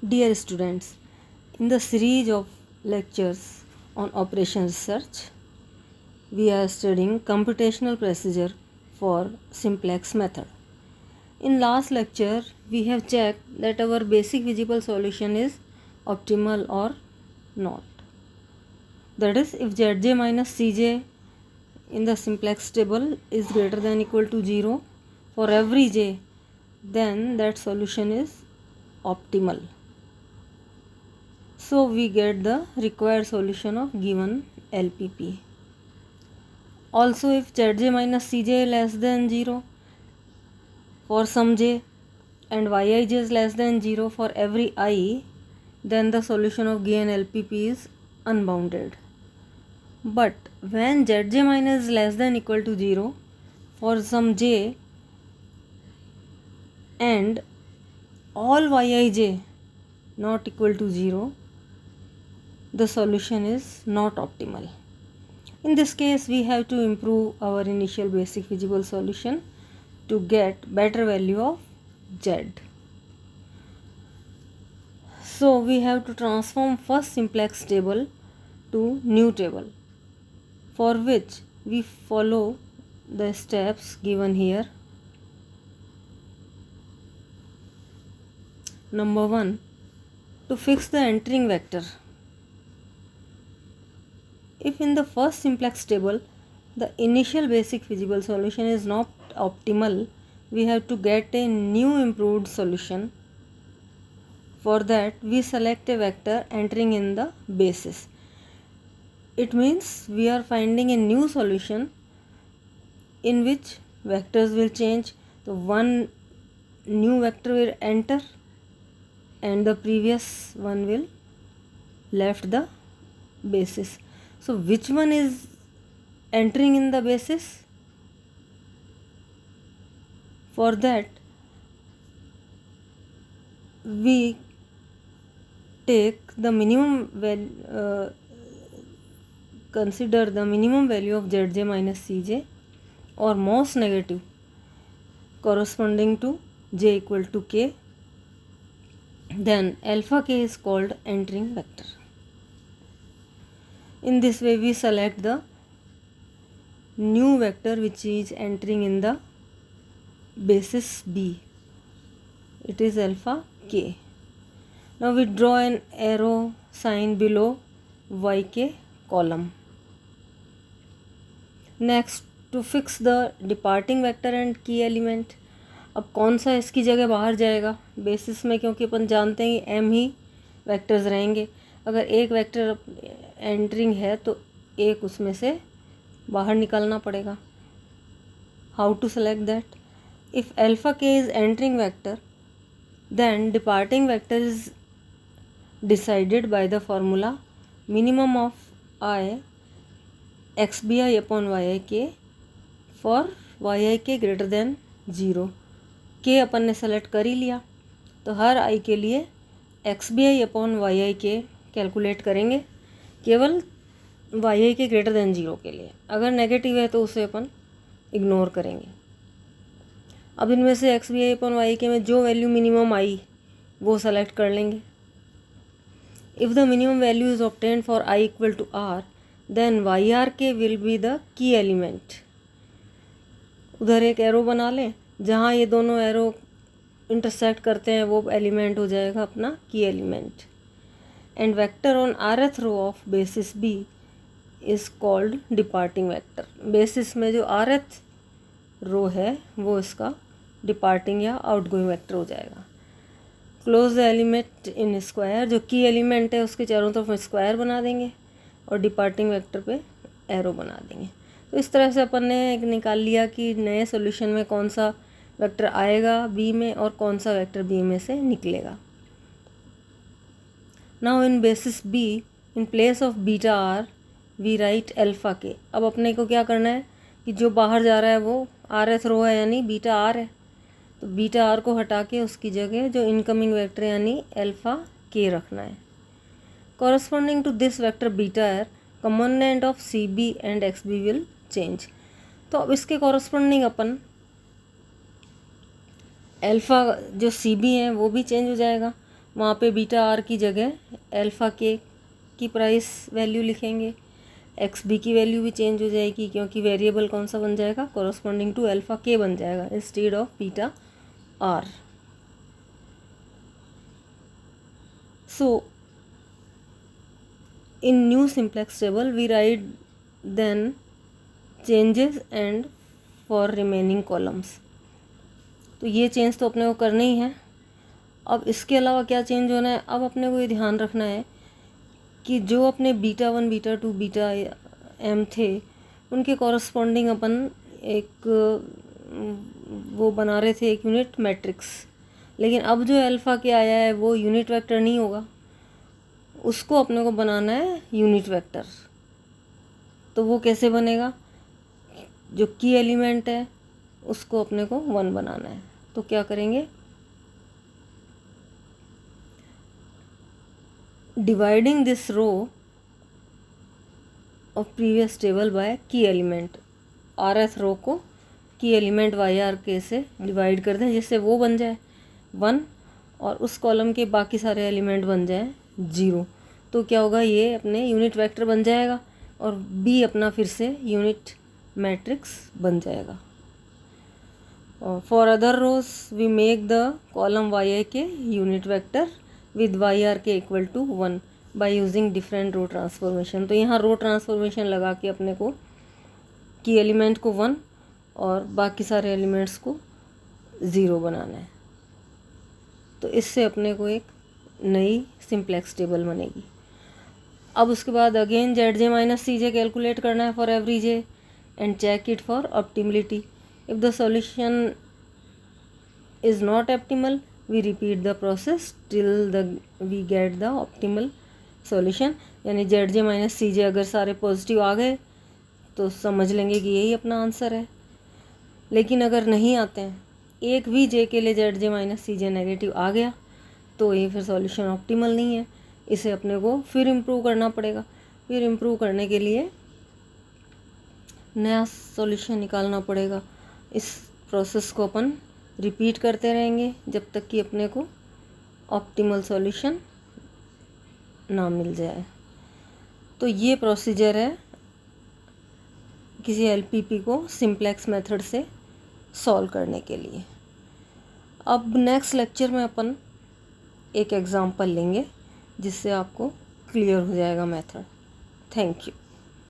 Dear students, in the series of lectures on operation research, we are studying computational procedure for simplex method. In last lecture, we have checked that our basic visible solution is optimal or not. That is, if Zj minus Cj in the simplex table is greater than equal to 0 for every j, then that solution is optimal. So we get the required solution of given LPP. Also, if Zj minus Cj less than 0 for some j and Yij is less than 0 for every I, then the solution of given LPP is unbounded. But when Zj minus is less than equal to 0 for some j and all Yij not equal to 0, the solution is not optimal. In this case, we have to improve our initial basic visible solution to get better value of Z. So we have to transform first simplex table to new table, for which we follow the steps given here. Number 1, to fix the entering vector. If in the first simplex table the initial basic visible solution is not optimal, we have to get a new improved solution. For that, we select a vector entering in the basis. It means we are finding a new solution in which vectors will change. So one new vector will enter and the previous one will left the basis. So which one is entering in the basis? For that, we take the minimum value, consider the minimum value of Zj minus Cj or most negative corresponding to j equal to k. Then alpha k is called entering vector. In this way, we select the new vector which is entering in the basis B. It is alpha k. Now we draw an arrow sign below yk column. Next, to fix the departing vector and key element. अब कौन सा इसकी जगह बाहर जाएगा basis में, क्योंकि अपन जानते हैं कि m ही वेक्टर्स रहेंगे. अगर एक वेक्टर एंटरिंग है तो एक उसमें से बाहर निकालना पड़ेगा. How to select that? If alpha k is entering vector, then departing vector is decided by the formula minimum of I xbi upon yik for yik greater than 0. k अपन ने select कर ही लिया, तो हर i के लिए xbi upon yik calculate करेंगे केवल yik greater than 0 के लिए. अगर नेगेटिव है तो उसे अपन इग्नोर करेंगे. अब इनमें से x B i upon y के में जो वैल्यू मिनिमम आई वो सेलेक्ट कर लेंगे. If the minimum value is obtained for i equal to r, then y r k will be the key element. उधर एक एरो बना लें, जहाँ ये दोनों एरो इंटरसेक्ट करते हैं वो एलिमेंट हो जाएगा अपना की element. And vector on rth row of basis B is called departing vector. Basis में जो rth रो है वो इसका डिपार्टिंग या आउटगोइंग वेक्टर हो जाएगा. Close the element in square. जो की एलिमेंट है उसके चारों तरफ स्क्वायर बना देंगे और डिपार्टिंग वेक्टर पे एरो बना देंगे. तो इस तरह से अपन ने एक निकाल लिया कि नए सॉल्यूशन में कौन सा वेक्टर आएगा बी में और कौन सा वेक्टर बी में से निकलेगा. Now in basis B, in place of beta r we write alpha k. अब अपने को क्या करना है कि जो बाहर जा रहा है वो rth रो है यानी बीटा आर है, तो बीटा आर को हटा के उसकी जगह जो इनकमिंग वेक्टर यानी अल्फा के रखना है. Corresponding to this vector beta r, component of c B and x B will change. तो अब इसके कॉरस्पॉन्डिंग अपन अल्फ़ा जो सी बी है वो भी चेंज हो जाएगा. वहाँ पे बीटा आर की जगह अल्फ़ा के की प्राइस वैल्यू लिखेंगे। एक्स बी की वैल्यू भी चेंज हो जाएगी क्योंकि वेरिएबल कौन सा बन जाएगा, कॉरस्पॉन्डिंग टू अल्फ़ा के बन जाएगा instead of beta r. So in new simplex table we write then changes and for remaining columns. तो ये चेंज तो अपने को करना ही है। अब इसके अलावा क्या चेंज होना है, अब अपने को ये ध्यान रखना है कि जो अपने बीटा 1 बीटा 2 बीटा एम थे उनके कॉरस्पॉन्डिंग अपन एक वो बना रहे थे एक यूनिट मैट्रिक्स। लेकिन अब जो अल्फ़ा के आया है वो यूनिट वेक्टर नहीं होगा, उसको अपने को बनाना है यूनिट वेक्टर। तो वो कैसे बनेगा, जो की एलिमेंट है उसको अपने को 1 बनाना है। तो क्या करेंगे, dividing this row of previous table by key element, rth row को की एलिमेंट वाई आर के से डिवाइड कर दें जिससे वो बन जाए 1 और उस कॉलम के बाकी सारे एलिमेंट बन जाए 0। तो क्या होगा, ये अपने यूनिट वेक्टर बन जाएगा और बी अपना फिर से यूनिट मैट्रिक्स बन जाएगा। और for other rows we make the column y i k unit vector with y r k equal to 1 by using different row transformation. तो यहाँ रो ट्रांसफॉर्मेशन लगा के अपने को की एलिमेंट को 1 और बाकी सारे एलिमेंट्स को 0 बनाना है। तो इससे अपने को एक नई सिंप्लेक्स टेबल बनेगी। अब उसके बाद again z j minus c j calculate करना है for every j and check it for optimality. If the solution is not optimal we repeat the process till we get the optimal solution. यानी z j minus c j अगर सारे positive आ गए तो समझ लेंगे कि यही अपना आंसर है। लेकिन अगर नहीं आते हैं, एक भी जे के लिए जेड जे माइनस सी जे नेगेटिव आ गया तो ये फिर सॉल्यूशन ऑप्टिमल नहीं है। इसे अपने को फिर इम्प्रूव करना पड़ेगा। फिर इम्प्रूव करने के लिए नया सॉल्यूशन निकालना पड़ेगा। इस प्रोसेस को अपन रिपीट करते रहेंगे जब तक कि अपने को ऑप्टिमल सॉल्यूशन ना मिल जाए। तो ये प्रोसीजर है किसी एलपीपी को सिंप्लेक्स मेथड से सॉल्व करने के लिए। अब नेक्स्ट लेक्चर में अपन एक एग्ज़ाम्पल लेंगे जिससे आपको क्लियर हो जाएगा मेथड। Thank you.